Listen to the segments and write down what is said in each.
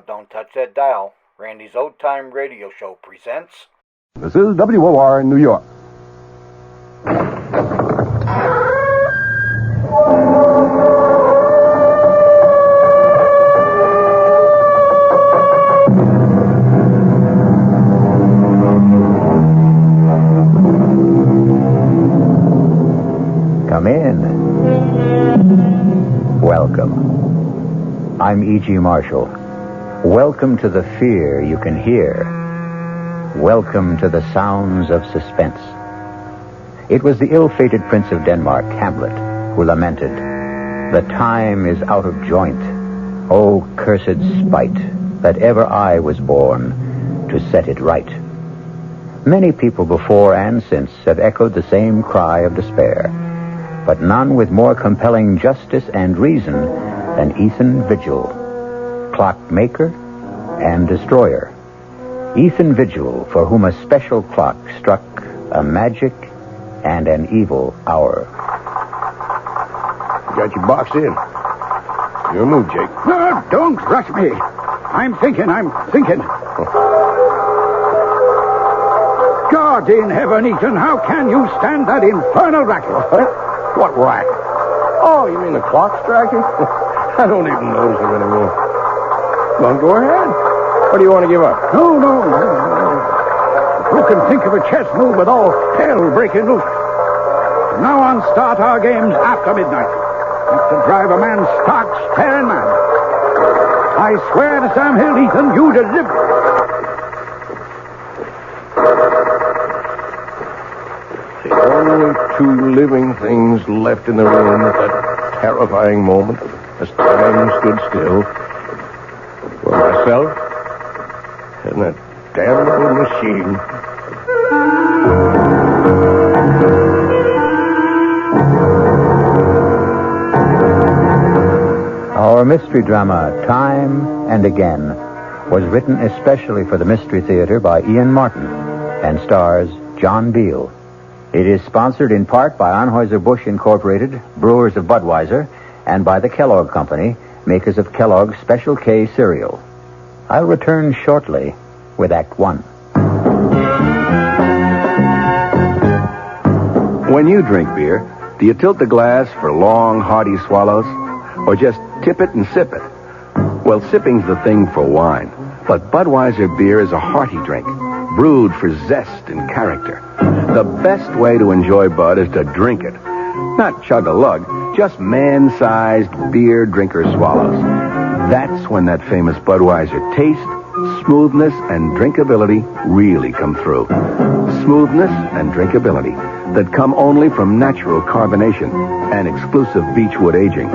Don't touch that dial. Randy's Old Time Radio Show presents... This is WOR in New York. Come in. Welcome. I'm E.G. Marshall. Welcome to the fear you can hear. Welcome to the sounds of suspense. It was the ill-fated Prince of Denmark, Hamlet, who lamented, "The time is out of joint. O cursed spite, that ever I was born to set it right." Many people before and since have echoed the same cry of despair, but none with more compelling justice and reason than Ethan Vigil, clockmaker and destroyer. Ethan Vigil, for whom a special clock struck a magic and an evil hour. You got your box in. Your move, Jake. No, don't rush me. I'm thinking. God in heaven, Ethan, how can you stand that infernal racket? What racket? Oh, you mean the clock striking? I don't even notice it anymore. Well, go ahead. What do you want to give up? No. Who can think of a chess move with all hell breaking loose? From now on, start our games after midnight. Have to drive a man stark, staring mad. I swear to Sam Hill, Ethan, you deliver. The only two living things left in the room at that terrifying moment, as time stood still, were myself and that damn little machine. Our mystery drama, Time and Again, was written especially for the Mystery Theater by Ian Martin and stars John Beal. It is sponsored in part by Anheuser-Busch Incorporated, brewers of Budweiser, and by the Kellogg Company, makers of Kellogg's Special K cereal. I'll return shortly with Act One. When you drink beer, do you tilt the glass for long, hearty swallows? Or just tip it and sip it? Well, sipping's the thing for wine. But Budweiser beer is a hearty drink, brewed for zest and character. The best way to enjoy Bud is to drink it. Not chug a lug, just man-sized beer drinker swallows. That's when that famous Budweiser taste, smoothness, and drinkability really come through. Smoothness and drinkability that come only from natural carbonation and exclusive beechwood aging.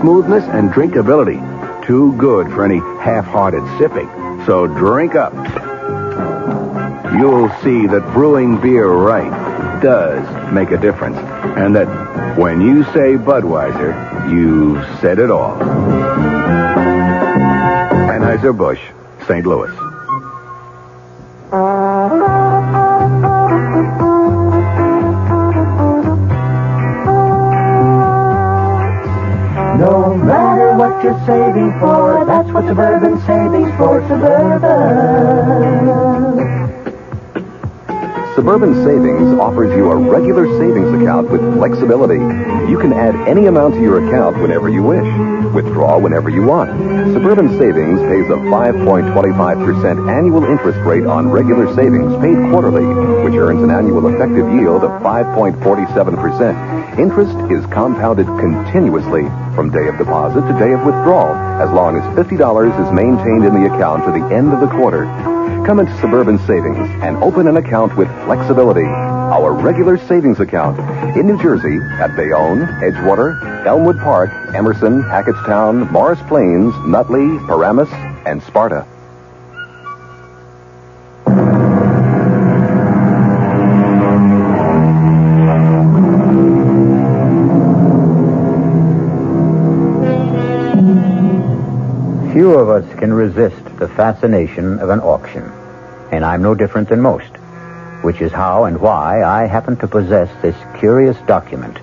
Smoothness and drinkability, too good for any half-hearted sipping. So drink up. You'll see that brewing beer right does make a difference. And that when you say Budweiser, you've said it all. Anheuser-Busch, St. Louis. No matter what you're saving for, that's what Suburban Savings for Suburban. Suburban Savings offers you a regular savings account with flexibility. You can add any amount to your account whenever you wish. Withdraw whenever you want. Suburban Savings pays a 5.25% annual interest rate on regular savings paid quarterly, which earns an annual effective yield of 5.47%. Interest is compounded continuously from day of deposit to day of withdrawal, as long as $50 is maintained in the account to the end of the quarter. Come into Suburban Savings and open an account with flexibility. Our regular savings account in New Jersey at Bayonne, Edgewater, Elmwood Park, Emerson, Hackettstown, Morris Plains, Nutley, Paramus, and Sparta. Few of us can resist the fascination of an auction, and I'm no different than most, which is how and why I happen to possess this curious document,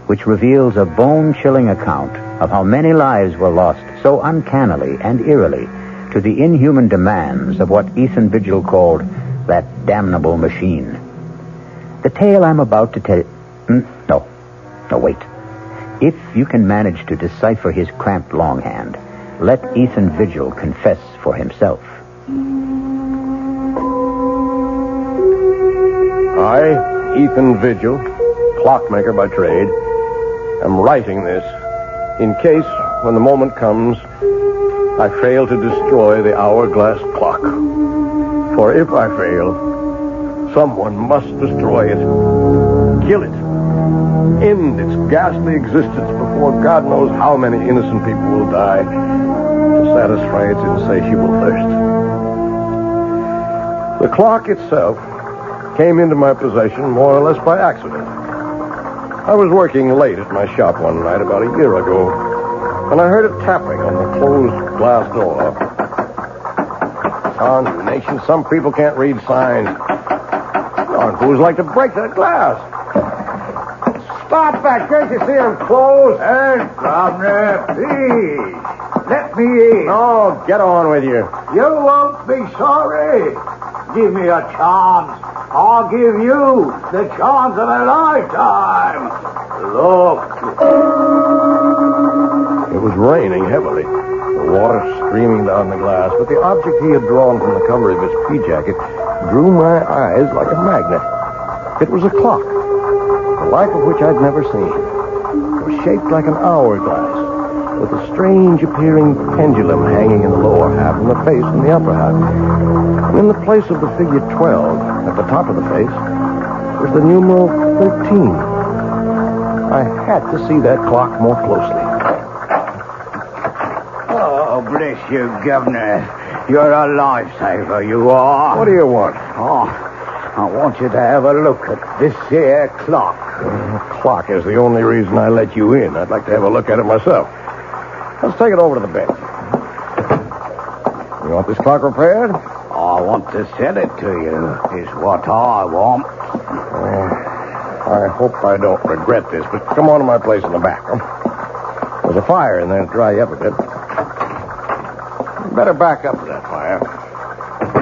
which reveals a bone-chilling account of how many lives were lost so uncannily and eerily to the inhuman demands of what Ethan Vigil called that damnable machine. The tale I'm about to tell... No, wait. If you can manage to decipher his cramped longhand, let Ethan Vigil confess for himself. I, Ethan Vigil, clockmaker by trade, am writing this in case, when the moment comes, I fail to destroy the hourglass clock. For if I fail, someone must destroy it. Kill it. End its ghastly existence before God knows how many innocent people will die to satisfy its insatiable thirst. The clock itself came into my possession more or less by accident. I was working late at my shop one night about a year ago, and I heard a tapping on the closed glass door. On you nation, some people can't read signs. Darn fools like to break that glass. Stop that. Can't you see him closed? Hey, governor, please. Let me in. Oh, get on with you. You won't be sorry. Give me a chance. I'll give you the chance of a lifetime. Look. It was raining heavily, the water streaming down the glass, but the object he had drawn from the cover of his pea jacket drew my eyes like a magnet. It was a clock, the like of which I'd never seen. It was shaped like an hourglass, with a strange appearing pendulum hanging in the lower half and the face in the upper half. And in the place of the figure 12, at the top of the face, was the numeral 13. I had to see that clock more closely. Oh, bless you, Governor. You're a lifesaver, you are. What do you want? Oh, I want you to have a look at this here clock. The clock is the only reason I let you in. I'd like to have a look at it myself. Let's take it over to the bench. You want this clock repaired? I want to sell it to you, is what I want. I hope I don't regret this, but come on to my place in the back. There's a fire in there to dry you up a bit. You better back up to that fire.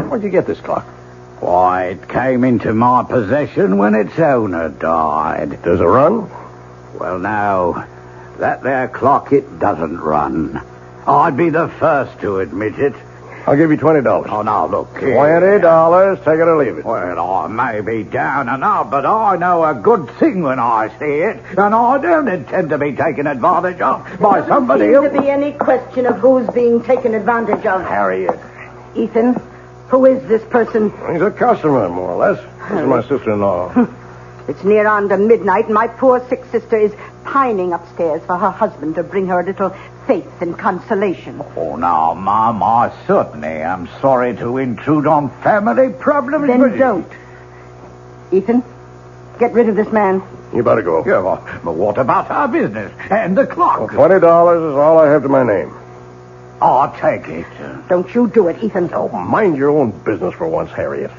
Where'd you get this clock? Why, it came into my possession when its owner died. Does it run? Well, now, that there clock, it doesn't run. I'd be the first to admit it. I'll give you $20. Oh, now, look here. $20. Take it or leave it. Well, I may be down and out, but I know a good thing when I see it, and I don't intend to be taken advantage of by somebody else. Doesn't seem to be any question of who's being taken advantage of. Harriet. Ethan, who is this person? He's a customer, more or less. This is my sister-in-law. It's near on to midnight, and my poor sick sister is pining upstairs for her husband to bring her a little faith and consolation. Oh, now, Mom, I certainly am sorry to intrude on family problems. Then don't. Ethan, get rid of this man. You better go. Yeah, but what about our business and the clock? Well, $20 is all I have to my name. I'll take it. Don't you do it, Ethan. Oh, mind your own business for once, Harriet.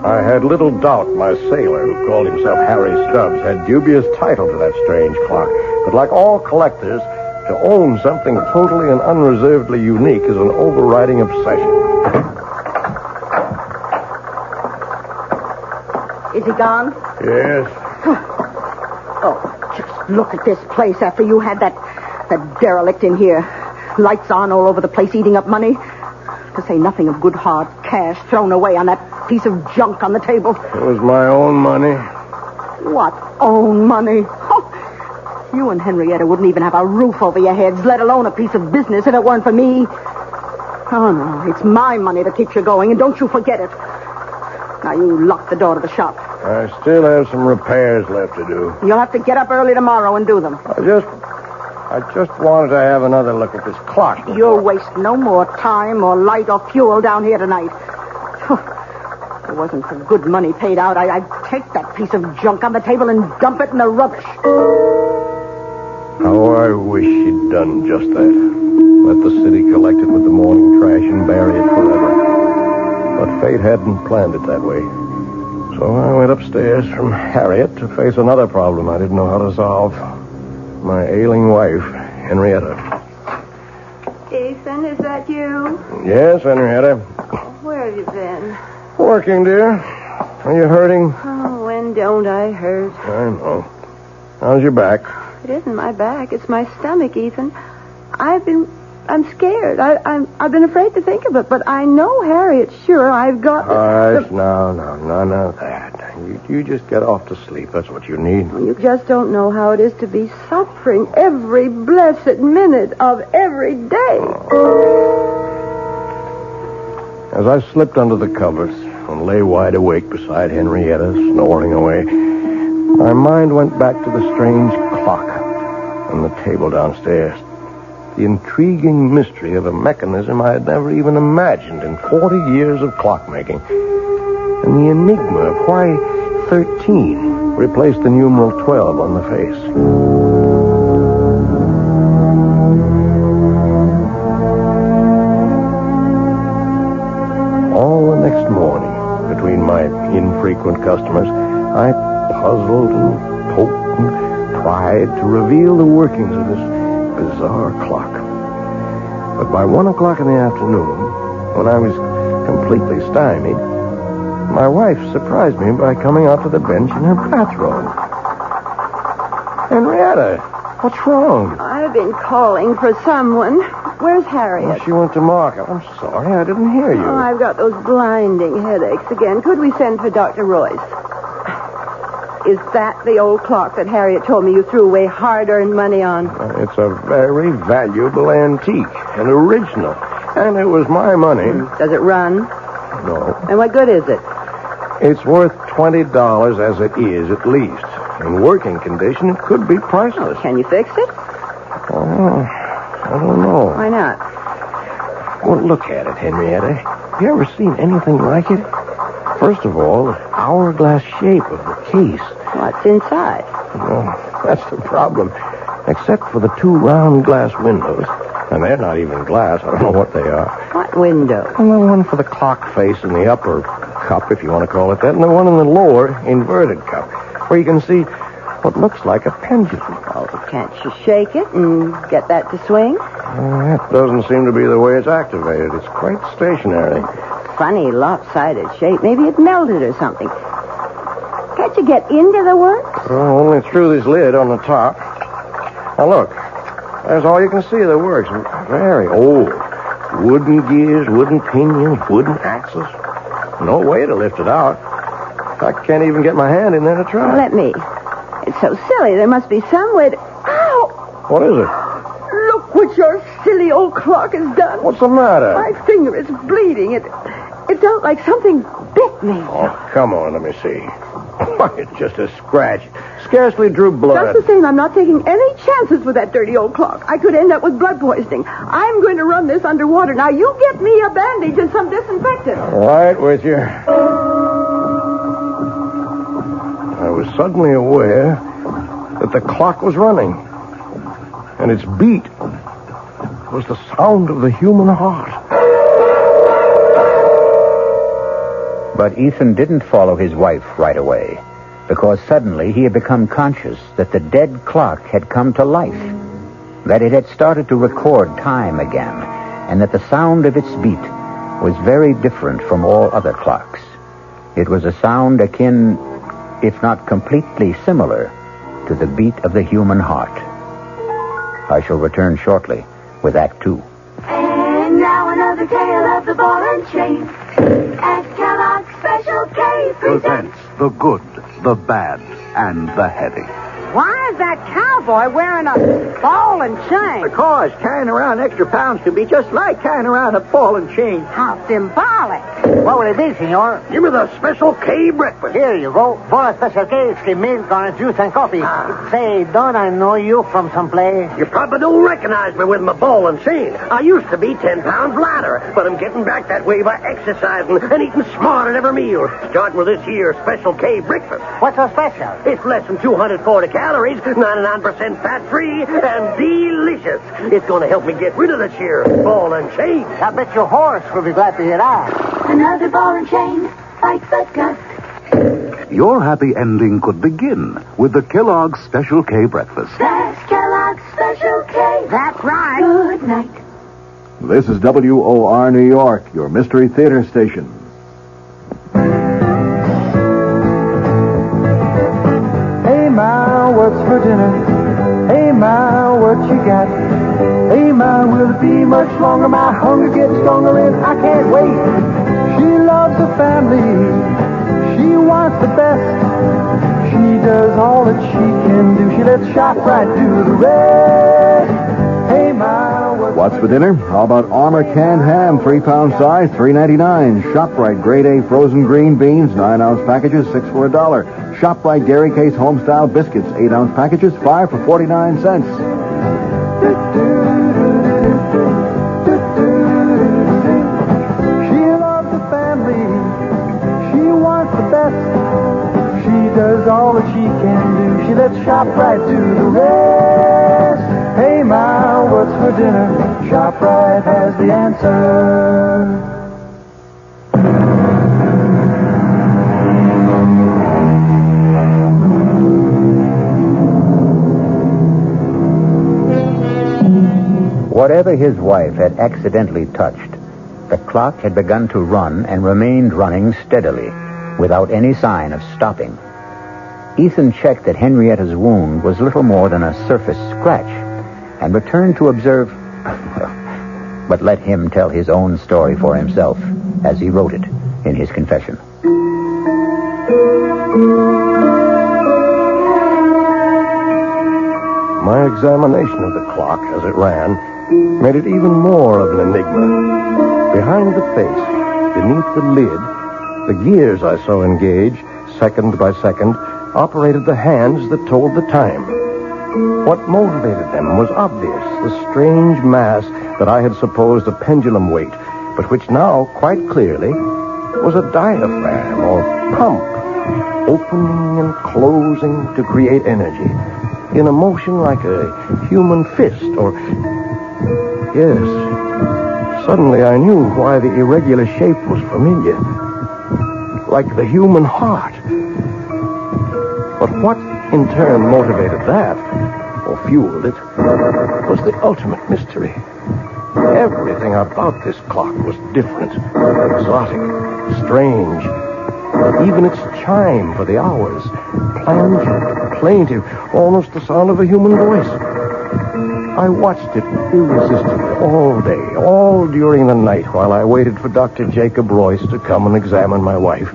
I had little doubt my sailor, who called himself Harry Stubbs, had dubious title to that strange clock. But like all collectors, to own something totally and unreservedly unique is an overriding obsession. Is he gone? Yes. Oh, just look at this place after you had that derelict in here. Lights on all over the place, eating up money. To say nothing of good hard cash thrown away on that piece of junk on the table. It was my own money. What own money? Oh, you and Henrietta wouldn't even have a roof over your heads, let alone a piece of business, if it weren't for me. Oh, no, it's my money that keeps you going, and don't you forget it. Now, you lock the door to the shop. I still have some repairs left to do. You'll have to get up early tomorrow and do them. I just wanted to have another look at this clock. You'll waste no more time or light or fuel down here tonight. If it wasn't for good money paid out, I'd take that piece of junk on the table and dump it in the rubbish. How I wish she'd done just that. Let the city collect it with the morning trash and bury it forever. But fate hadn't planned it that way. So I went upstairs from Harriet to face another problem I didn't know how to solve. My ailing wife Henrietta. Ethan, is that you? Yes, Henrietta. Where have you been? Working, dear. Are you hurting? Oh, when don't I hurt? I know. How's your back? It isn't my back. It's my stomach, Ethan. I'm scared. I've been afraid to think of it, but I know Harriet's sure I've got... No, none of that. You just get off to sleep. That's what you need. You just don't know how it is to be suffering every blessed minute of every day. As I slipped under the covers and lay wide awake beside Henrietta, snoring away, my mind went back to the strange clock on the table downstairs. The intriguing mystery of a mechanism I had never even imagined in 40 years of clockmaking. And the enigma of why 13 replaced the numeral 12 on the face. All the next morning, between my infrequent customers, I puzzled and poked and tried to reveal the workings of this bizarre clock. But by 1 o'clock in the afternoon, when I was completely stymied, my wife surprised me by coming out to the bench in her bathrobe. Henrietta, what's wrong? I've been calling for someone. Where's Harriet? Well, she went to market. I'm sorry, I didn't hear you. Oh, I've got those blinding headaches again. Could we send for Dr. Royce? Is that the old clock that Harriet told me you threw away hard-earned money on? It's a very valuable antique, an original. And it was my money. Does it run? No. And what good is it? It's worth $20 as it is, at least. In working condition, it could be priceless. Can you fix it? Oh, I don't know. Why not? Well, look at it, Henrietta. Have you ever seen anything like it? First of all, the hourglass shape of the case. What's inside? Well, that's the problem. Except for the 2 round glass windows. And they're not even glass. I don't know what they are. What window? And the one for the clock face in the upper cup, if you want to call it that, and the one in the lower inverted cup, where you can see what looks like a pendulum. Oh, can't you shake it and get that to swing? That doesn't seem to be the way it's activated. It's quite stationary. Funny lopsided shape. Maybe it melted or something. Can't you get into the works? Well, only through this lid on the top. Now, look. There's all you can see of the works. Very old. Wooden gears, wooden pinions, wooden axles. No way to lift it out. I can't even get my hand in there to try. Let me. It's so silly. There must be some way to... Ow! What is it? Look what your silly old clock has done. What's the matter? My finger is bleeding. It felt like something bit me. Oh, come on, let me see. It's just a scratch. Scarcely drew blood. Just the same, I'm not taking any chances with that dirty old clock. I could end up with blood poisoning. I'm going to run this underwater. Now, you get me a bandage and some disinfectant. Right with you. I was suddenly aware that the clock was running. And its beat was the sound of the human heart. But Ethan didn't follow his wife right away, because suddenly he had become conscious that the dead clock had come to life, that it had started to record time again, and that the sound of its beat was very different from all other clocks. It was a sound akin, if not completely similar, to the beat of the human heart. I shall return shortly with Act 2. And now another tale of the ball and chain. And Kellogg's Special K presents The good, the bad, and the heavy. Why is that cowboy wearing a ball and chain? Because carrying around extra pounds can be just like carrying around a ball and chain. How symbolic. What will it be, senor? Give me the Special K breakfast. Here you go. For a Special K, it's milk, orange juice, and coffee. Say, don't I know you from someplace? You probably don't recognize me with my ball and chain. I used to be 10 pounds lighter, but I'm getting back that way by exercising and eating smart at every meal. Starting with this here Special K breakfast. What's so special? It's less than 240 calories, 99% fat-free, and delicious. It's going to help me get rid of the sheer ball and chain. I bet your horse will be glad to hear that. another ball and chain. Fight but gust. Your happy ending could begin with the Kellogg's Special K breakfast. That's Kellogg's Special K That's right. Good night. This is WOR New York, your Mystery Theater station. Hey, Ma, what's for dinner? Hey, Ma, what you got? Hey, Ma, will it be much longer? My hunger gets stronger and I can't wait. She loves the family. She wants the best. She does all that she can do. She lets ShopRite do the rest. Hey, Ma, What's for dinner? How about Armour canned ham, 3-pound size, $3.99. ShopRite grade A frozen green beans, 9-ounce packages, 6 for $1. ShopRite Dairy Case Homestyle biscuits, 8-ounce packages, 5 for 49 cents. She loves the family. She wants the best. She does all that she can do. She lets ShopRite do the rest. Hey, Ma, what's for dinner? ShopRite has the answer. Whatever his wife had accidentally touched, the clock had begun to run and remained running steadily, without any sign of stopping. Ethan checked that Henrietta's wound was little more than a surface scratch, and returned to observe... But let him tell his own story for himself, as he wrote it in his confession. My examination of the clock as it ran made it even more of an enigma. Behind the face, beneath the lid, the gears I saw engage, second by second, operated the hands that told the time. What motivated them was obvious, the strange mass that I had supposed a pendulum weight, but which now, quite clearly, was a diaphragm or pump, opening and closing to create energy, in a motion like a human fist, or... Yes, suddenly I knew why the irregular shape was familiar, like the human heart. But what in turn motivated that, or fueled it, was the ultimate mystery. Everything about this clock was different, exotic, strange. Even its chime for the hours, plangent, plaintive, almost the sound of a human voice. I watched it irresistibly all day, all during the night, while I waited for Dr. Jacob Royce to come and examine my wife.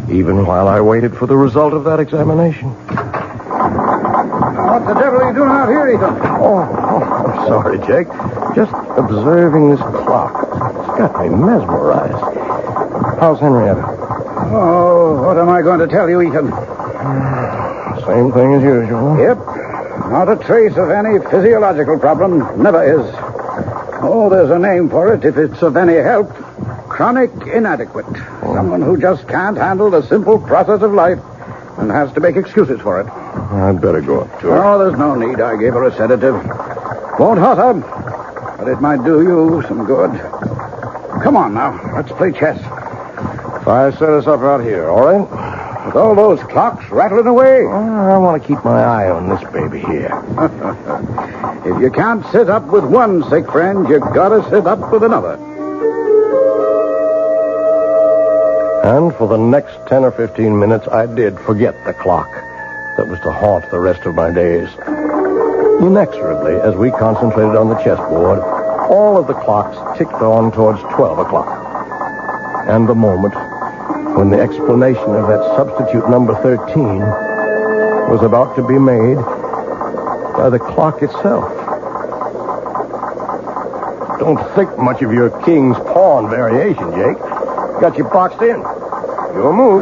Even while I waited for the result of that examination. What the devil are you doing out here, Ethan? Oh, I'm sorry, Jake. Just observing this clock. It's got me mesmerized. How's Henrietta? Oh, what am I going to tell you, Ethan? Same thing as usual. Yep. Not a trace of any physiological problem. Never is. Oh, there's a name for it if it's of any help. Chronic inadequate. Someone who just can't handle the simple process of life and has to make excuses for it. I'd better go up to her. Oh, there's no need. I gave her a sedative. Won't hurt her, but it might do you some good. Come on now. Let's play chess. If I set us up out here, all right? With all those clocks rattling away. I want to keep my eye on this baby here. If you can't sit up with one sick friend, you've got to sit up with another. And for the next 10 or 15 minutes, I did forget the clock that was to haunt the rest of my days. Inexorably, as we concentrated on the chessboard, all of the clocks ticked on towards 12 o'clock. And the moment when the explanation of that substitute number 13 was about to be made by the clock itself. Don't think much of your king's pawn variation, Jake. Got you boxed in. Your move.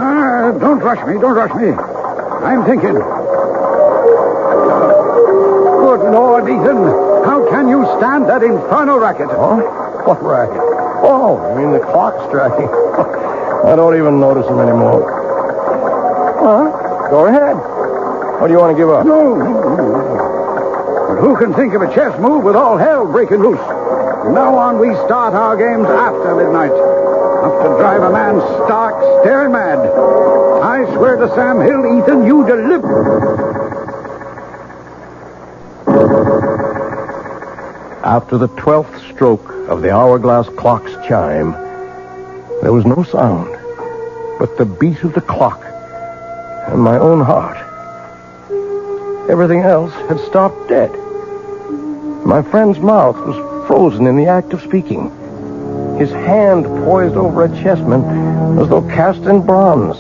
Don't rush me. Don't rush me. I'm thinking. Good Lord, Ethan. How can you stand that infernal racket? Huh? What racket? Oh, you mean the clock striking? I don't even notice them anymore. Huh? Go ahead. What do you want to give up? No. But who can think of a chess move with all hell breaking loose? From now on, we start our games after midnight. Enough to drive a man stark, staring mad. I swear to Sam Hill, Ethan, you deliver. After the 12th stroke of the hourglass clock's chime, there was no sound but the beat of the clock and my own heart. Everything else had stopped dead. My friend's mouth was frozen in the act of speaking. His hand poised over a chessman as though cast in bronze.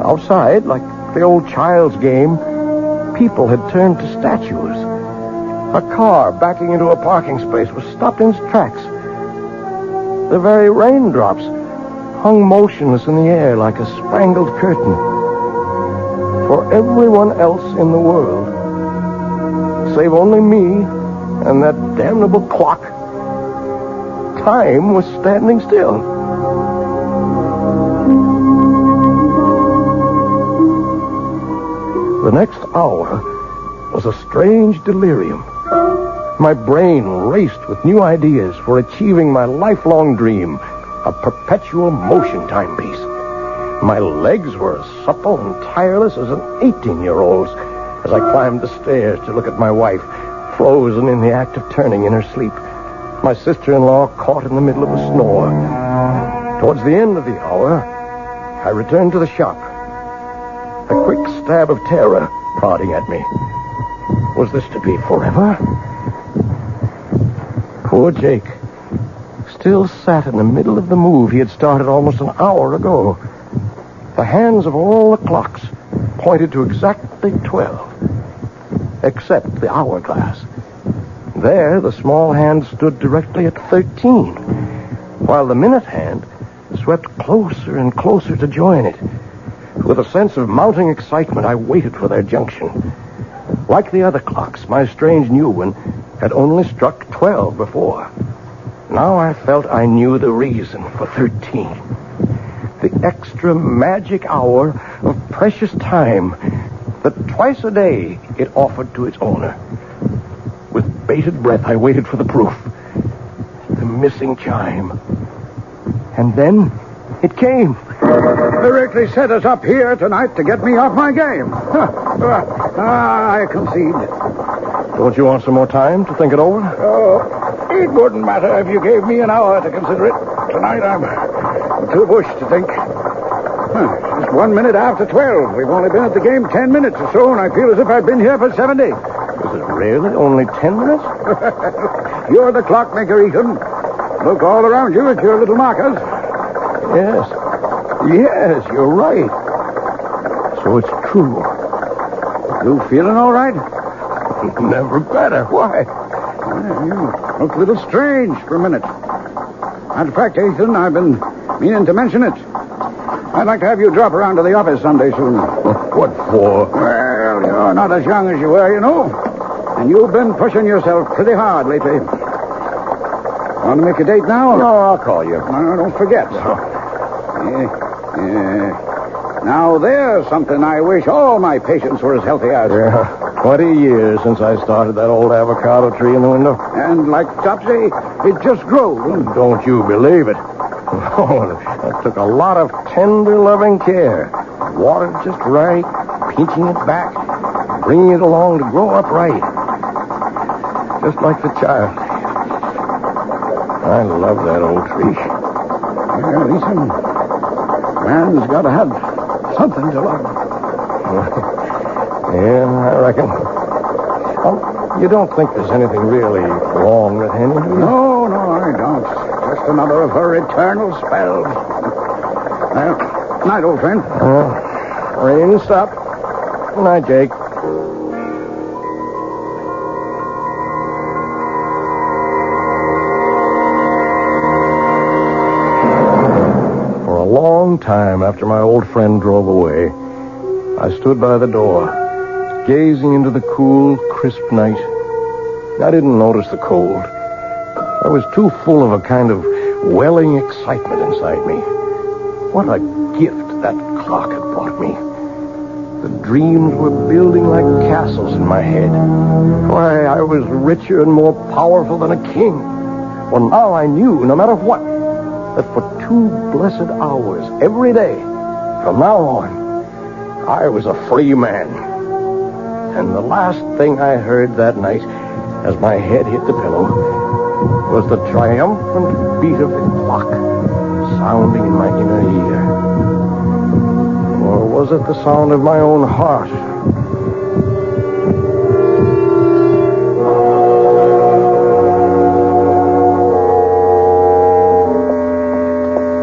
Outside, like the old child's game, people had turned to statues. A car backing into a parking space was stopped in its tracks. The very raindrops hung motionless in the air like a spangled curtain. For everyone else in the world, save only me and that damnable clock, time was standing still. The next hour was a strange delirium. My brain raced with new ideas for achieving my lifelong dream, a perpetual motion timepiece. My legs were as supple and tireless as an 18-year-old's as I climbed the stairs to look at my wife, frozen in the act of turning in her sleep. My sister-in-law caught in the middle of a snore. Towards the end of the hour, I returned to the shop. A quick stab of terror prodding at me. Was this to be forever? Poor Jake still sat in the middle of the move he had started almost an hour ago. The hands of all the clocks pointed to exactly 12, except the hourglass. There, the small hand stood directly at 13, while the minute hand swept closer and closer to join it. With a sense of mounting excitement, I waited for their junction. Like the other clocks, my strange new one had only struck 12 before. Now I felt I knew the reason for 13. The extra magic hour of precious time that twice a day it offered to its owner. With bated breath, I waited for the proof. The missing chime. And then it came. Directly set us up here tonight to get me off my game. I concede. Don't you want some more time to think it over? Oh, it wouldn't matter if you gave me an hour to consider it. Tonight I'm too bushed to think. It's 1 minute after 12. We've only been at the game 10 minutes or so, and I feel as if I've been here for 70. Is it really only 10 minutes? You're the clockmaker, Ethan. Look all around you at your little markers. Yes, you're right. So it's true. You feeling all right? Never better. Why? You look a little strange for a minute. Matter of fact, Ethan, I've been meaning to mention it. I'd like to have you drop around to the office someday soon. What for? Well, you're not as young as you were, you know. And you've been pushing yourself pretty hard lately. Want to make a date now? No, I'll call you. No, don't forget. Now, there's something I wish all my patients were as healthy as. Yeah, 20 years since I started that old avocado tree in the window. And like Topsy, it just grew. Don't you believe it? Oh, that took a lot of tender, loving care. Watered just right, pinching it back, bringing it along to grow up right. Just like the child. I love that old tree. Well, listen, man's got to have something to love. Yeah, I reckon. Oh, you don't think there's anything really wrong with Henry, do you? No, I don't. Just another of her eternal spells. Well, night, old friend. Rain, stop. Good night, Jake. For a long time after my old friend drove away, I stood by the door, gazing into the cool, crisp night. I didn't notice the cold. I was too full of a kind of welling excitement inside me. What a gift that clock had brought me. The dreams were building like castles in my head. Why, I was richer and more powerful than a king. Well, now I knew, no matter what, that for 2 blessed hours every day, from now on, I was a free man. And the last thing I heard that night as my head hit the pillow was the triumphant beat of the clock sounding in my inner ear. Or was it the sound of my own heart?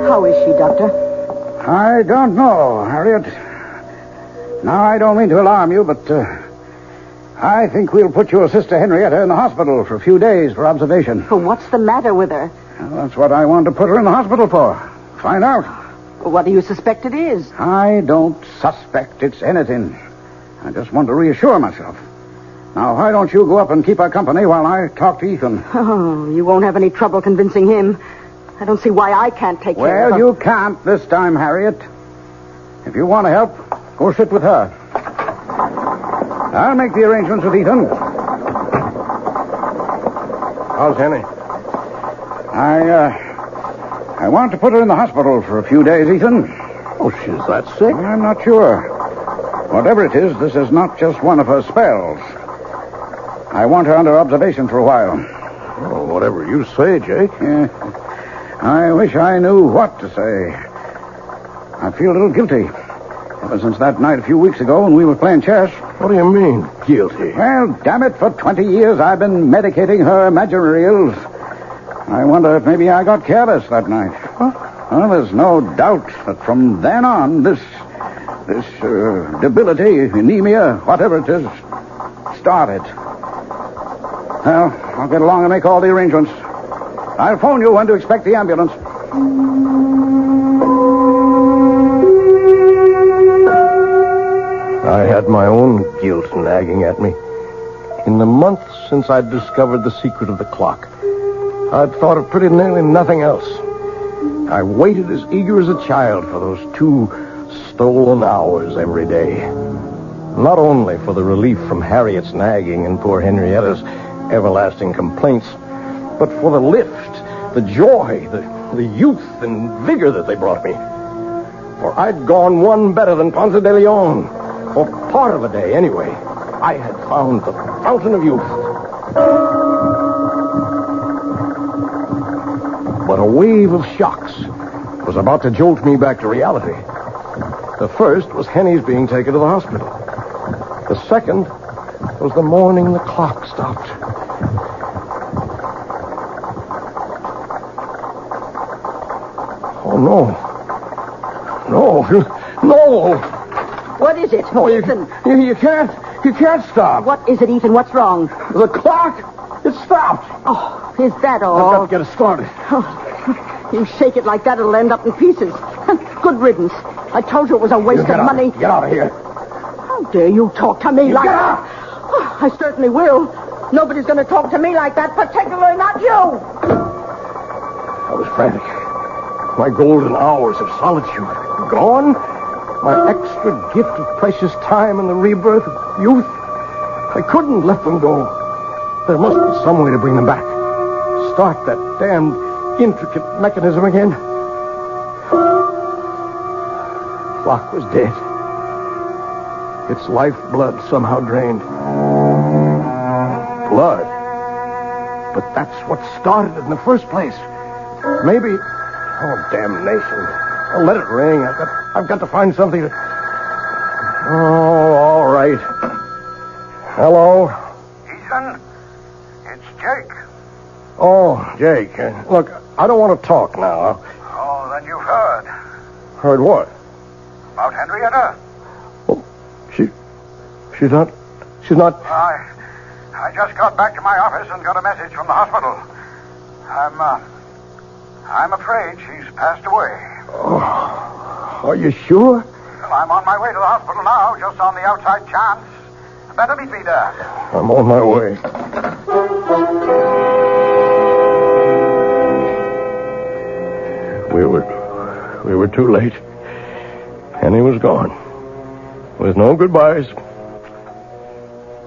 How is she, Doctor? I don't know, Harriet. Now, I don't mean to alarm you, but I think we'll put your sister Henrietta in the hospital for a few days for observation. Well, what's the matter with her? Well, that's what I wanted to put her in the hospital for. Find out. Well, what do you suspect it is? I don't suspect it's anything. I just want to reassure myself. Now, why don't you go up and keep her company while I talk to Ethan? Oh, you won't have any trouble convincing him. I don't see why I can't take care of her. Well, you can't this time, Harriet. If you want to help, go sit with her. I'll make the arrangements with Ethan. How's Henny? I want to put her in the hospital for a few days, Ethan. Oh, she's that sick? I'm not sure. Whatever it is, this is not just one of her spells. I want her under observation for a while. Oh, whatever you say, Jake. Yeah. I wish I knew what to say. I feel a little guilty. Ever since that night a few weeks ago when we were playing chess. What do you mean, guilty? Well, damn it, for 20 years I've been medicating her imaginary ills. I wonder if maybe I got careless that night. Huh? Well, there's no doubt that from then on, this debility, anemia, whatever it is, started. Well, I'll get along and make all the arrangements. I'll phone you when to expect the ambulance. I had my own guilt nagging at me. In the months since I'd discovered the secret of the clock, I'd thought of pretty nearly nothing else. I waited as eager as a child for those 2 stolen hours every day. Not only for the relief from Harriet's nagging and poor Henrietta's everlasting complaints, but for the lift, the joy, the youth and vigor that they brought me. For I'd gone one better than Ponce de Leon. For part of a day, anyway. I had found the fountain of youth. But a wave of shocks was about to jolt me back to reality. The first was Henny's being taken to the hospital. The second was the morning the clock stopped. Oh, no. No! What is it? No, Ethan. You can't stop. What is it, Ethan? What's wrong? The clock, it stopped. Oh, is that all? I've got to get it started. Oh, you shake it like that, it'll end up in pieces. Good riddance. I told you it was a waste of money. Get out of here. How dare you talk to me like that? Oh, I certainly will. Nobody's going to talk to me like that, particularly not you. I was frantic. My golden hours of solitude gone. My extra gift of precious time and the rebirth of youth. I couldn't let them go. There must be some way to bring them back. Start that damned intricate mechanism again. Clock was dead. Its lifeblood somehow drained. Blood? But that's what started it in the first place. Maybe... Oh, damnation. Oh, let it ring. I've got to find something to... Oh, all right. Hello? Ethan, it's Jake. Oh, Jake. Look, I don't want to talk now. Oh, then you've heard. Heard what? About Henrietta? Oh, she's not... I just got back to my office and got a message from the hospital. I'm afraid she's passed away. Oh, are you sure? Well, I'm on my way to the hospital now, just on the outside chance. Better meet me there. I'm on my way. We were too late. Henny was gone. With no goodbyes.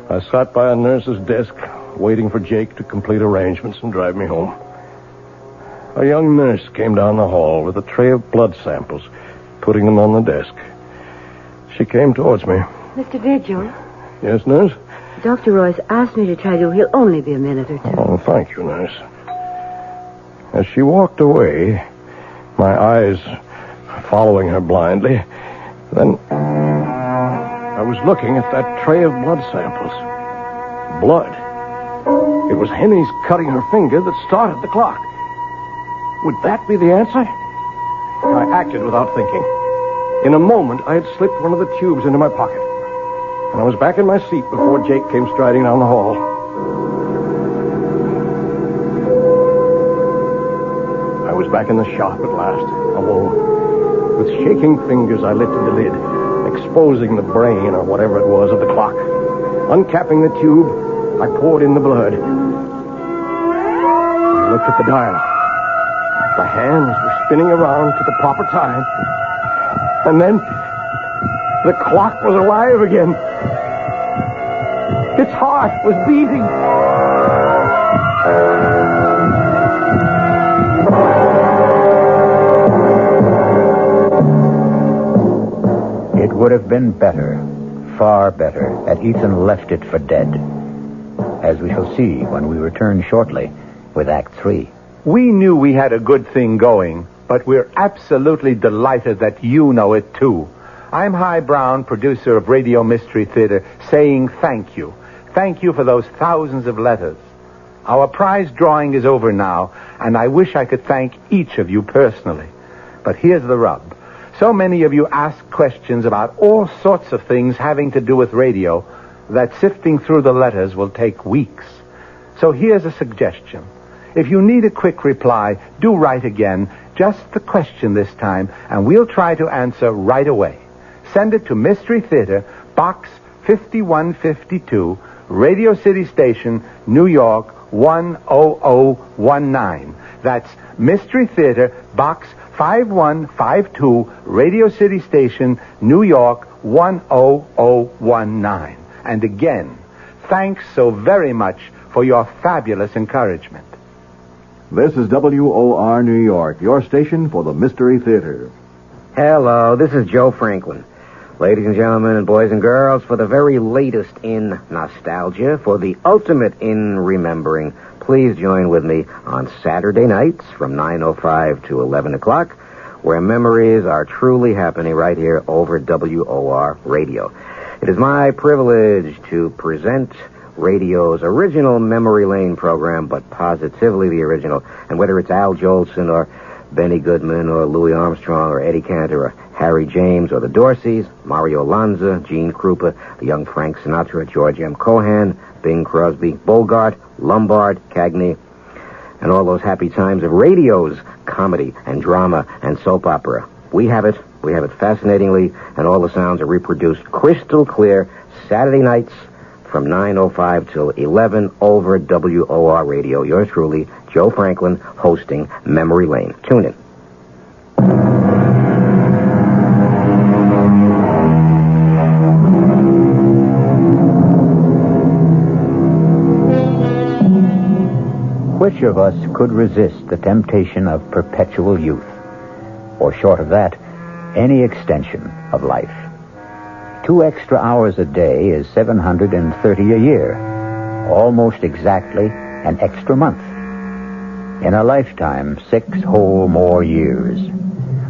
I sat by a nurse's desk, waiting for Jake to complete arrangements and drive me home. A young nurse came down the hall with a tray of blood samples, putting them on the desk. She came towards me. Mr. Dearjoy? Yes, nurse? Dr. Royce asked me to tell you he'll only be a minute or two. Oh, thank you, nurse. As she walked away, my eyes following her blindly, then I was looking at that tray of blood samples. Blood. It was Henny's cutting her finger that started the clock. Would that be the answer? I acted without thinking. In a moment, I had slipped one of the tubes into my pocket, and I was back in my seat before Jake came striding down the hall. I was back in the shop at last, alone. With shaking fingers, I lifted the lid, exposing the brain or whatever it was of the clock. Uncapping the tube, I poured in the blood. I looked at the dial. The hands were spinning around to the proper time. And then the clock was alive again. Its heart was beating. It would have been better, far better, had Ethan left it for dead. As we shall see when we return shortly with Act 3. We knew we had a good thing going, but we're absolutely delighted that you know it, too. I'm Hy Brown, producer of Radio Mystery Theater, saying thank you. Thank you for those thousands of letters. Our prize drawing is over now, and I wish I could thank each of you personally. But here's the rub. So many of you ask questions about all sorts of things having to do with radio that sifting through the letters will take weeks. So here's a suggestion. If you need a quick reply, do write again, just the question this time, and we'll try to answer right away. Send it to Mystery Theater, Box 5152, Radio City Station, New York 10019. That's Mystery Theater, Box 5152, Radio City Station, New York 10019. And again, thanks so very much for your fabulous encouragement. This is WOR New York, your station for the Mystery Theater. Hello, this is Joe Franklin. Ladies and gentlemen and boys and girls, for the very latest in nostalgia, for the ultimate in remembering, please join with me on Saturday nights from 9:05 to 11 o'clock, where memories are truly happening right here over WOR Radio. It is my privilege to present radio's original Memory Lane program, but positively the original. And whether it's Al Jolson or Benny Goodman or Louis Armstrong or Eddie Cantor or Harry James or the Dorseys, Mario Lanza, Gene Krupa, the young Frank Sinatra, George M. Cohan, Bing Crosby, Bogart, Lombard, Cagney, and all those happy times of radio's comedy and drama and soap opera. We have it fascinatingly, and all the sounds are reproduced crystal clear Saturday nights from 9:05 till 11 over WOR Radio. Yours truly, Joe Franklin, hosting Memory Lane. Tune in. Which of us could resist the temptation of perpetual youth? Or short of that, any extension of life? 2 extra hours a day is 730 a year, almost exactly an extra month. In a lifetime, 6 whole more years.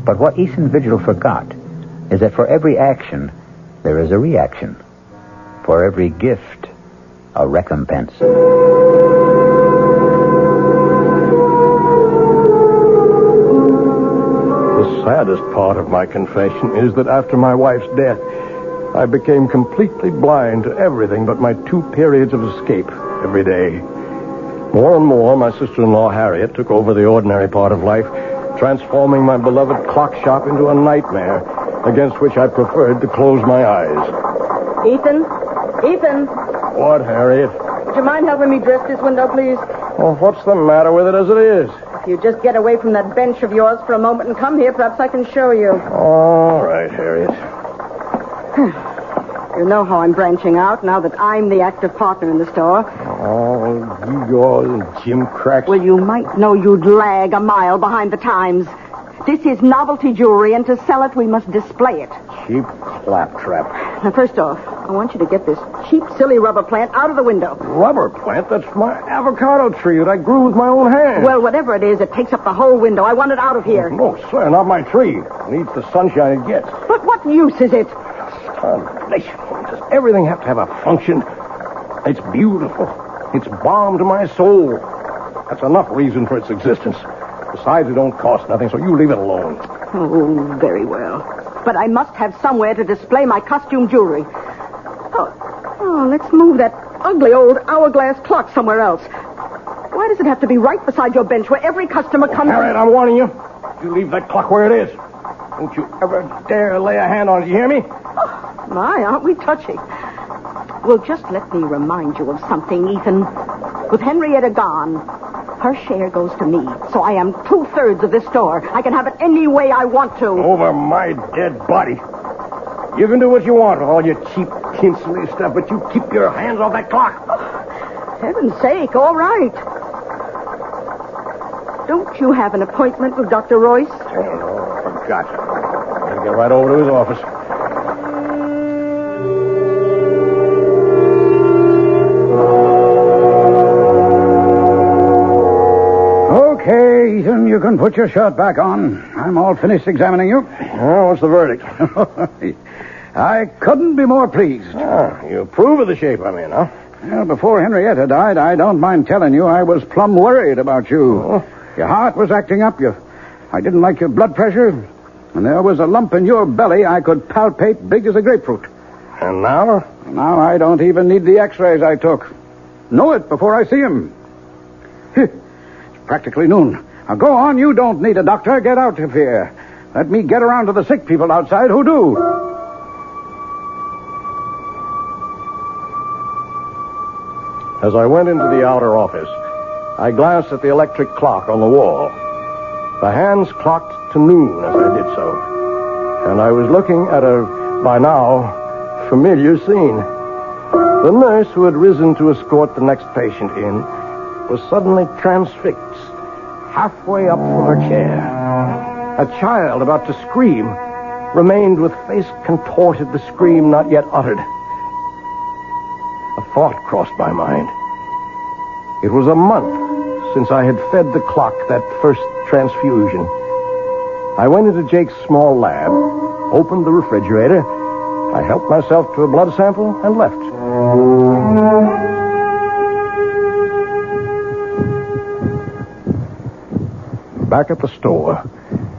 But what Ethan Vigil forgot is that for every action, there is a reaction. For every gift, a recompense. The saddest part of my confession is that after my wife's death, I became completely blind to everything but my 2 periods of escape every day. More and more, my sister-in-law, Harriet, took over the ordinary part of life, transforming my beloved clock shop into a nightmare against which I preferred to close my eyes. Ethan? What, Harriet? Would you mind helping me dress this window, please? Well, what's the matter with it as it is? If you just get away from that bench of yours for a moment and come here, perhaps I can show you. All right, Harriet. You know how I'm branching out now that I'm the active partner in the store. Oh, yours and Jim Cracks. Well, you might know you'd lag a mile behind the times. This is novelty jewelry, and to sell it, we must display it. Cheap claptrap. Now, first off, I want you to get this cheap, silly rubber plant out of the window. Rubber plant? That's my avocado tree that I grew with my own hands. Well, whatever it is, it takes up the whole window. I want it out of here. No, sir, not my tree. It needs the sunshine it gets. But what use is it? Does everything have to have a function? It's beautiful. It's balm to my soul. That's enough reason for its existence. Besides, it don't cost nothing, so you leave it alone. Oh, very well. But I must have somewhere to display my costume jewelry. Oh, let's move that ugly old hourglass clock somewhere else. Why does it have to be right beside your bench where every customer comes... Harriet, I'm warning you. You leave that clock where it is. Don't you ever dare lay a hand on it, you hear me? Oh, my, aren't we touchy? Well, just let me remind you of something, Ethan. With Henrietta gone, her share goes to me, so I am 2/3 of this store. I can have it any way I want to. Over my dead body. You can do what you want with all your cheap, tinsely stuff, but you keep your hands off that clock. Oh, heaven's sake, all right. Don't you have an appointment with Dr. Royce? Oh, no, I forgot. I'll get right over to his office. Okay, Ethan, you can put your shirt back on. I'm all finished examining you. Oh, what's the verdict? I couldn't be more pleased. You approve of the shape I'm in, huh? Well, before Henrietta died, I don't mind telling you I was plumb worried about you. Oh. Your heart was acting up. I didn't like your blood pressure. And there was a lump in your belly I could palpate big as a grapefruit. And now? Now I don't even need the x-rays I took. Know it before I see him. It's practically noon. Now go on. You don't need a doctor. Get out of here. Let me get around to the sick people outside who do. As I went into the outer office, I glanced at the electric clock on the wall. The hands clocked to noon as I did so. And I was looking at a, by now, familiar scene. The nurse who had risen to escort the next patient in was suddenly transfixed, halfway up from her chair. A child about to scream remained with face contorted, the scream not yet uttered. A thought crossed my mind. It was a month since I had fed the clock that first transfusion. I went into Jake's small lab, opened the refrigerator, I helped myself to a blood sample, and left. Back at the store,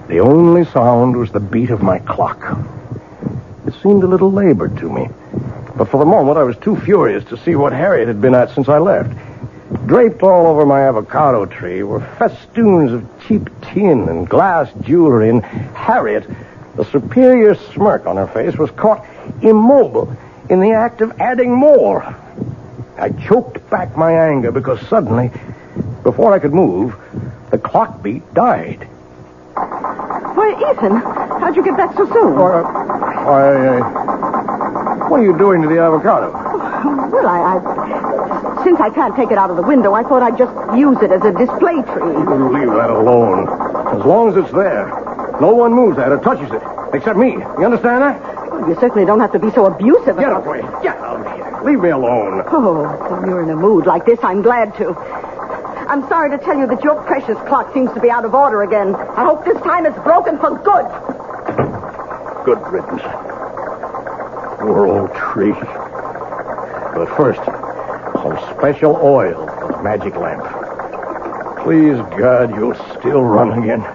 the only sound was the beat of my clock. It seemed a little labored to me, but for the moment I was too furious to see what Harriet had been at since I left. Draped all over my avocado tree were festoons of cheap tin and glass jewelry, and Harriet, the superior smirk on her face, was caught immobile in the act of adding more. I choked back my anger because suddenly, before I could move, the clock beat died. Why, Ethan, how'd you get back so soon? What are you doing to the avocado? Well, since I can't take it out of the window, I thought I'd just use it as a display tree. You leave that alone. As long as it's there, no one moves that or touches it, except me. You understand that? Well, you certainly don't have to be so abusive. Get away. Get out of here. Leave me alone. Oh, when you're in a mood like this, I'm glad to. I'm sorry to tell you that your precious clock seems to be out of order again. I hope this time it's broken for good. Good riddance. Poor old tree. But first, some special oil for the magic lamp. Please, God, you'll still run again.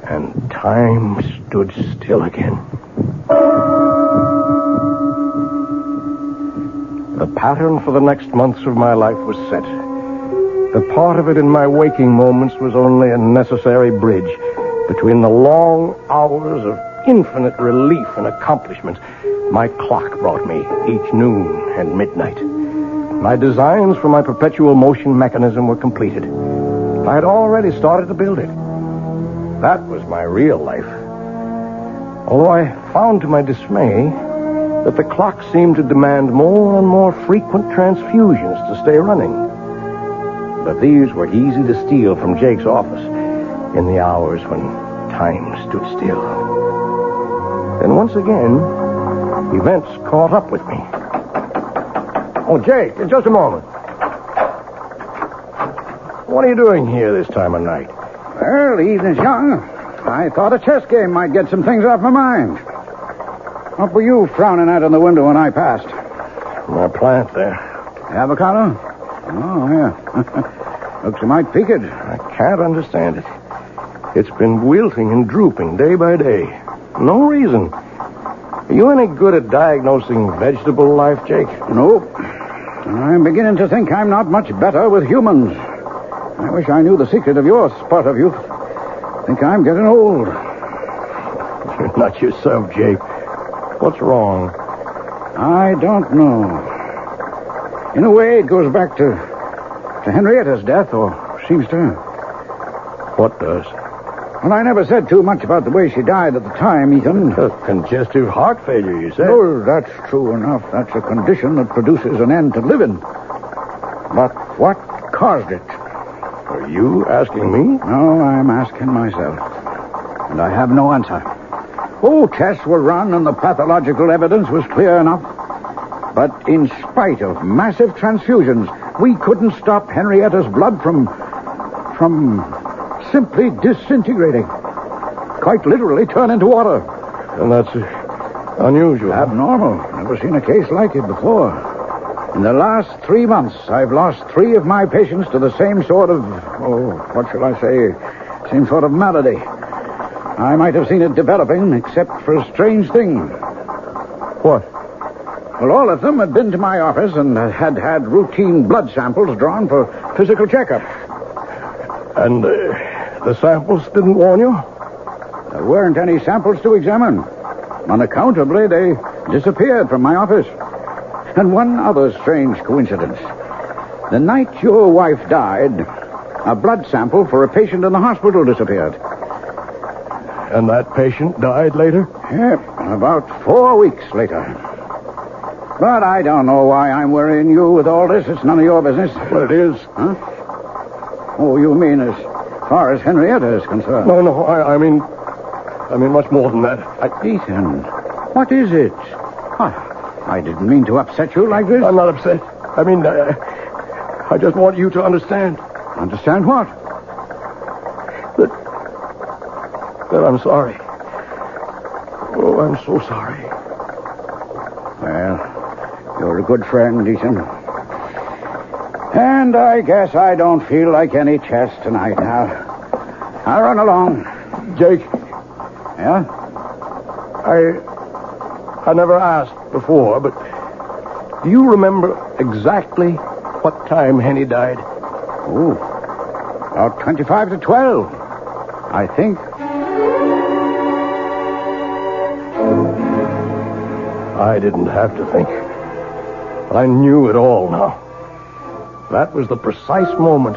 And time stood still again. The pattern for the next months of my life was set. The part of it in my waking moments was only a necessary bridge between the long hours of infinite relief and accomplishment my clock brought me each noon and midnight. My designs for my perpetual motion mechanism were completed. I had already started to build it. That was my real life. Although I found to my dismay that the clock seemed to demand more and more frequent transfusions to stay running. But these were easy to steal from Jake's office in the hours when time stood still. Then once again, events caught up with me. Oh, Jake, just a moment. What are you doing here this time of night? Well, the evening's young. I thought a chess game might get some things off my mind. What were you frowning at in the window when I passed? My plant there. Avocado? Oh, yeah. Looks a mite peaked. I can't understand it. It's been wilting and drooping day by day. No reason. Are you any good at diagnosing vegetable life, Jake? Nope. And I'm beginning to think I'm not much better with humans. I wish I knew the secret of your spurt of youth. Think I'm getting old. You're not yourself, Jake. What's wrong? I don't know. In a way, it goes back to Henrietta's death, or seems to. What does? Well, I never said too much about the way she died at the time, Ethan. Congestive heart failure, you said? Oh, that's true enough. That's a condition that produces an end to living. But what caused it? Are you asking me? No, I'm asking myself. And I have no answer. Oh, tests were run and the pathological evidence was clear enough. But in spite of massive transfusions, we couldn't stop Henrietta's blood from simply disintegrating. Quite literally turn into water. And that's unusual. Abnormal. Never seen a case like it before. In the last 3 months, I've lost 3 of my patients to the same sort of, what shall I say, same sort of malady. I might have seen it developing, except for a strange thing. What? Well, all of them had been to my office and had routine blood samples drawn for physical checkup. And the samples didn't warn you? There weren't any samples to examine. Unaccountably, they disappeared from my office. And one other strange coincidence. The night your wife died, a blood sample for a patient in the hospital disappeared. And that patient died later? Yep, about 4 weeks later. But I don't know why I'm worrying you with all this. It's none of your business. Well, it is. Huh? Oh, you mean as far as Henrietta is concerned? No, I mean much more than that. Ethan, what is it? I didn't mean to upset you like this. I'm not upset. I just want you to understand. Understand what? That I'm sorry. Oh, I'm so sorry. Well, you're a good friend, Ethan. And I guess I don't feel like any chess tonight now. I'll run along. Jake. Yeah? I never asked before, but do you remember exactly what time Henny died? Oh, about 25 to 12, I think. I didn't have to think. I knew it all now. That was the precise moment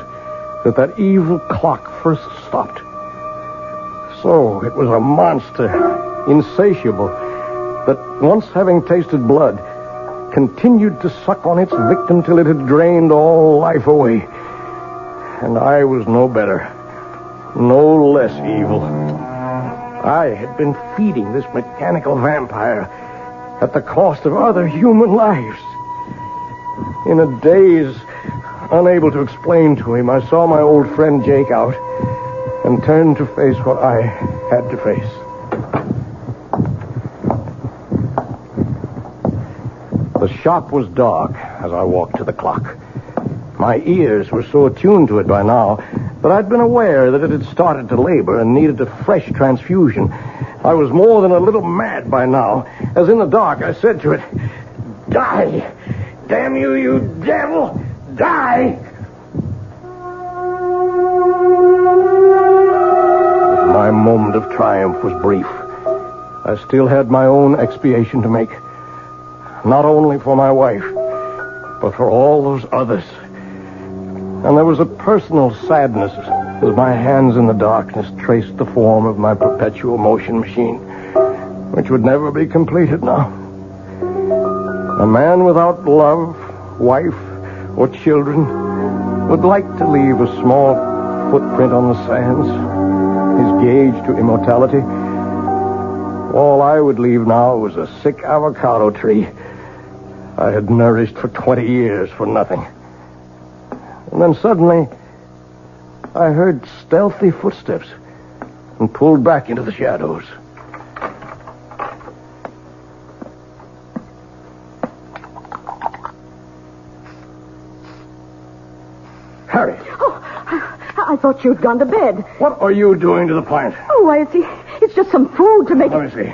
that evil clock first stopped. So it was a monster, insatiable, that once having tasted blood, continued to suck on its victim till it had drained all life away. And I was no better, no less evil. I had been feeding this mechanical vampire at the cost of other human lives. In a daze, unable to explain to him, I saw my old friend Jake out and turned to face what I had to face. The shop was dark as I walked to the clock. My ears were so attuned to it by now that I'd been aware that it had started to labor and needed a fresh transfusion. I was more than a little mad by now, as in the dark I said to it, "Die! Damn you, you devil! Die!" My moment of triumph was brief. I still had my own expiation to make. Not only for my wife, but for all those others. And there was a personal sadness as my hands in the darkness traced the form of my perpetual motion machine, which would never be completed now. A man without love, wife, or children would like to leave a small footprint on the sands, his gauge to immortality. All I would leave now was a sick avocado tree I had nourished for 20 years for nothing. And then suddenly, I heard stealthy footsteps and pulled back into the shadows. Harry. Oh, I thought you'd gone to bed. What are you doing to the plant? Oh, why, it's just some food to make Let me see.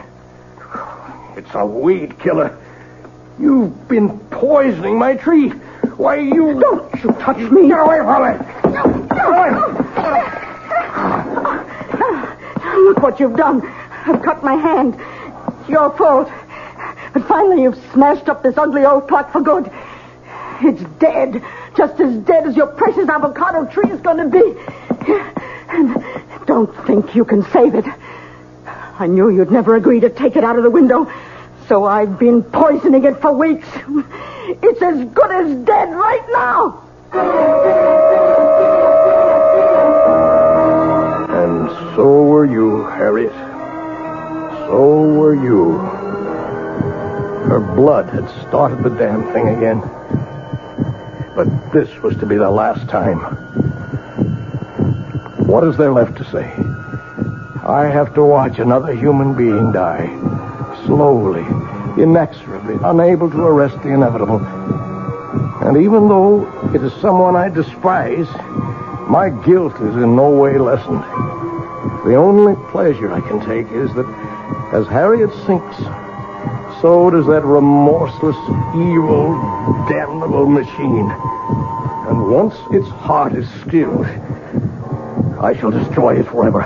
It's a weed killer. You've been poisoning my tree. Why, you... Don't you touch me. Get away from me. Get away. Look what you've done. I've cut my hand. It's your fault. But finally you've smashed up this ugly old clock for good. It's dead. Just as dead as your precious avocado tree is going to be. And don't think you can save it. I knew you'd never agree to take it out of the window, so I've been poisoning it for weeks. It's as good as dead right now. And so were you, Harriet. So were you. Her blood had started the damn thing again. But this was to be the last time. What is there left to say? I have to watch another human being die. Slowly, inexorably, unable to arrest the inevitable. And even though it is someone I despise, my guilt is in no way lessened. The only pleasure I can take is that as Harriet sinks, so does that remorseless, evil, damnable machine. And once its heart is stilled, I shall destroy it forever.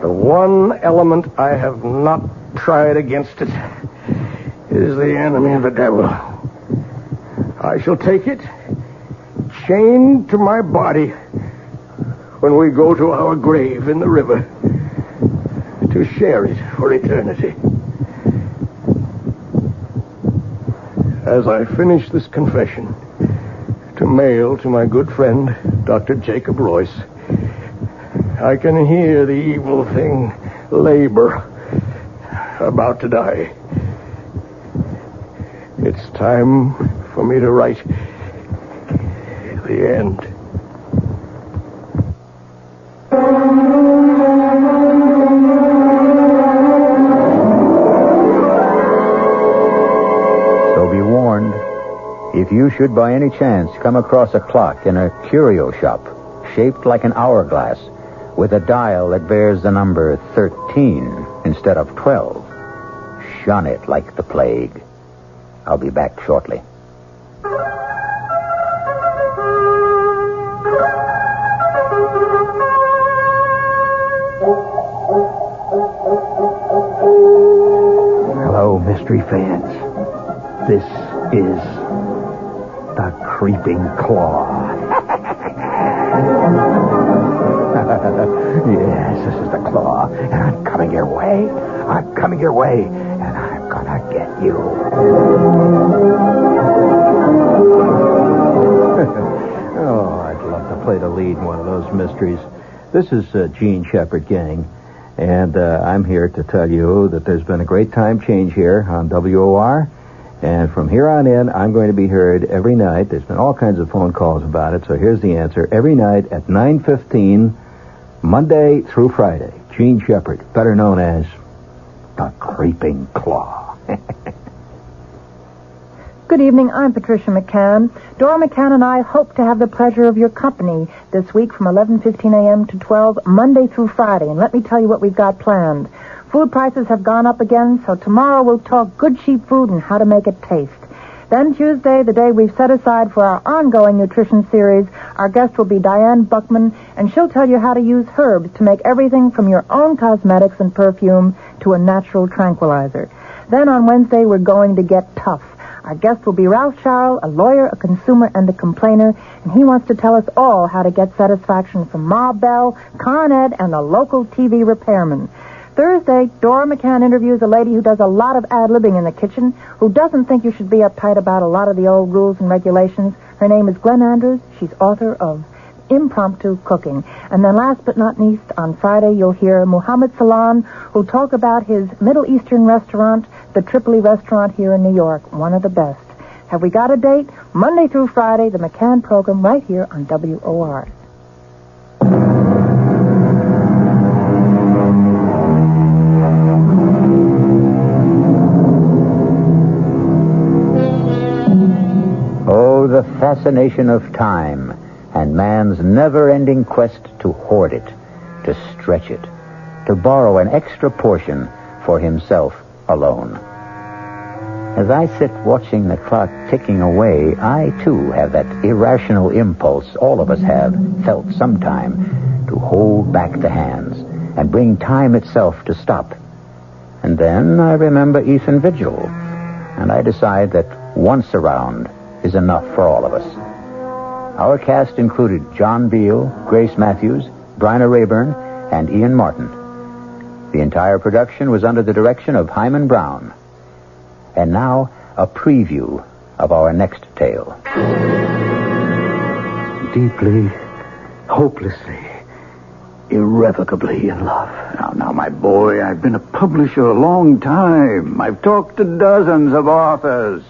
The one element I have not tried against it is the enemy of the devil. I shall take it, chained to my body, when we go to our grave in the river, to share it for eternity. As I finish this confession, to mail to my good friend, Dr. Jacob Royce, I can hear the evil thing labor, about to die. It's time for me to write the end. So be warned, if you should by any chance come across a clock in a curio shop shaped like an hourglass with a dial that bears the number 13 instead of 12, shun it like the plague. I'll be back shortly. Hello, mystery fans. This is the Creeping Claw. Yes, this is the Claw, and I'm coming your way. I'm coming your way, and I'm gonna get you. Oh, I'd love to play the lead in one of those mysteries. This is Gene Shepard, gang, and I'm here to tell you that there's been a great time change here on WOR, and from here on in, I'm going to be heard every night. There's been all kinds of phone calls about it, so here's the answer. Every night at 9:15, Monday through Friday. Gene Shepard, better known as the Creeping Claw. Good evening, I'm Patricia McCann. Dora McCann and I hope to have the pleasure of your company this week from 11:15 a.m. to 12, Monday through Friday. And let me tell you what we've got planned. Food prices have gone up again, so tomorrow we'll talk good, cheap food and how to make it taste. Then Tuesday, the day we've set aside for our ongoing nutrition series, our guest will be Diane Buckman, and she'll tell you how to use herbs to make everything from your own cosmetics and perfume to a natural tranquilizer. Then on Wednesday, we're going to get tough. Our guest will be Ralph Sharrell, a lawyer, a consumer, and a complainer, and he wants to tell us all how to get satisfaction from Ma Bell, Con Ed, and a local TV repairman. Thursday, Dora McCann interviews a lady who does a lot of ad-libbing in the kitchen, who doesn't think you should be uptight about a lot of the old rules and regulations. Her name is Glenn Andrews. She's author of impromptu cooking. And then last but not least, on Friday, you'll hear Muhammad Salam, who'll talk about his Middle Eastern restaurant, the Tripoli restaurant here in New York, one of the best. Have we got a date? Monday through Friday, the McCann program right here on WOR. Oh, the fascination of time and man's never-ending quest to hoard it, to stretch it, to borrow an extra portion for himself alone. As I sit watching the clock ticking away, I, too, have that irrational impulse all of us have felt sometime to hold back the hands and bring time itself to stop. And then I remember Ethan Vigil, and I decide that once around is enough for all of us. Our cast included John Beal, Grace Matthews, Bryna Rayburn, and Ian Martin. The entire production was under the direction of Hyman Brown. And now, a preview of our next tale. Deeply, hopelessly, irrevocably in love. Now, my boy, I've been a publisher a long time. I've talked to dozens of authors.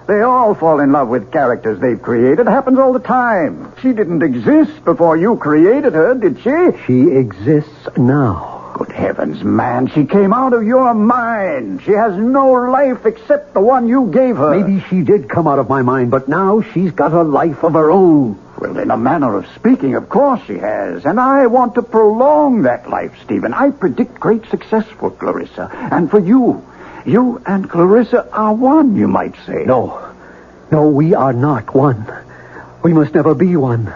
They all fall in love with characters they've created. It happens all the time. She didn't exist before you created her, did she? She exists now. Good heavens, man. She came out of your mind. She has no life except the one you gave her. Maybe she did come out of my mind, but now she's got a life of her own. Well, in a manner of speaking, of course she has. And I want to prolong that life, Stephen. I predict great success for Clarissa. And for you. You and Clarissa are one, you might say. No, we are not one. We must never be one.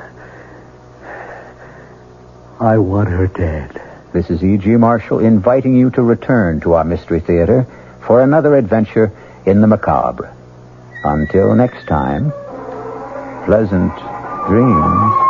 I want her dead. This is E.G. Marshall inviting you to return to our Mystery Theater for another adventure in the macabre. Until next time, pleasant dreams.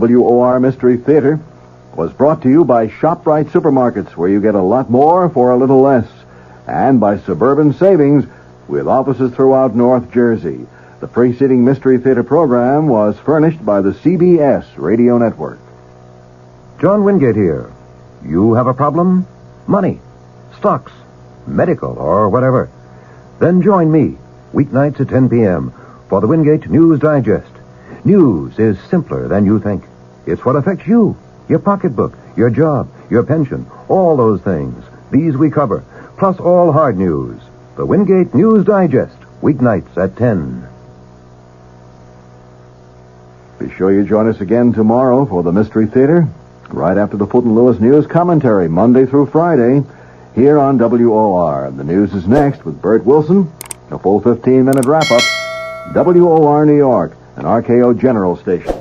WOR Mystery Theater was brought to you by ShopRite Supermarkets, where you get a lot more for a little less, and by Suburban Savings, with offices throughout North Jersey. The preceding Mystery Theater program was furnished by the CBS Radio Network. John Wingate here. You have a problem? Money, stocks, medical, or whatever. Then join me, weeknights at 10 p.m., for the Wingate News Digest. News is simpler than you think. It's what affects you, your pocketbook, your job, your pension, all those things. These we cover, plus all hard news. The Wingate News Digest, weeknights at 10. Be sure you join us again tomorrow for the Mystery Theater, right after the Fulton Lewis News Commentary, Monday through Friday, here on WOR. The news is next with Bert Wilson, a full 15-minute wrap-up. WOR New York, an RKO General Station.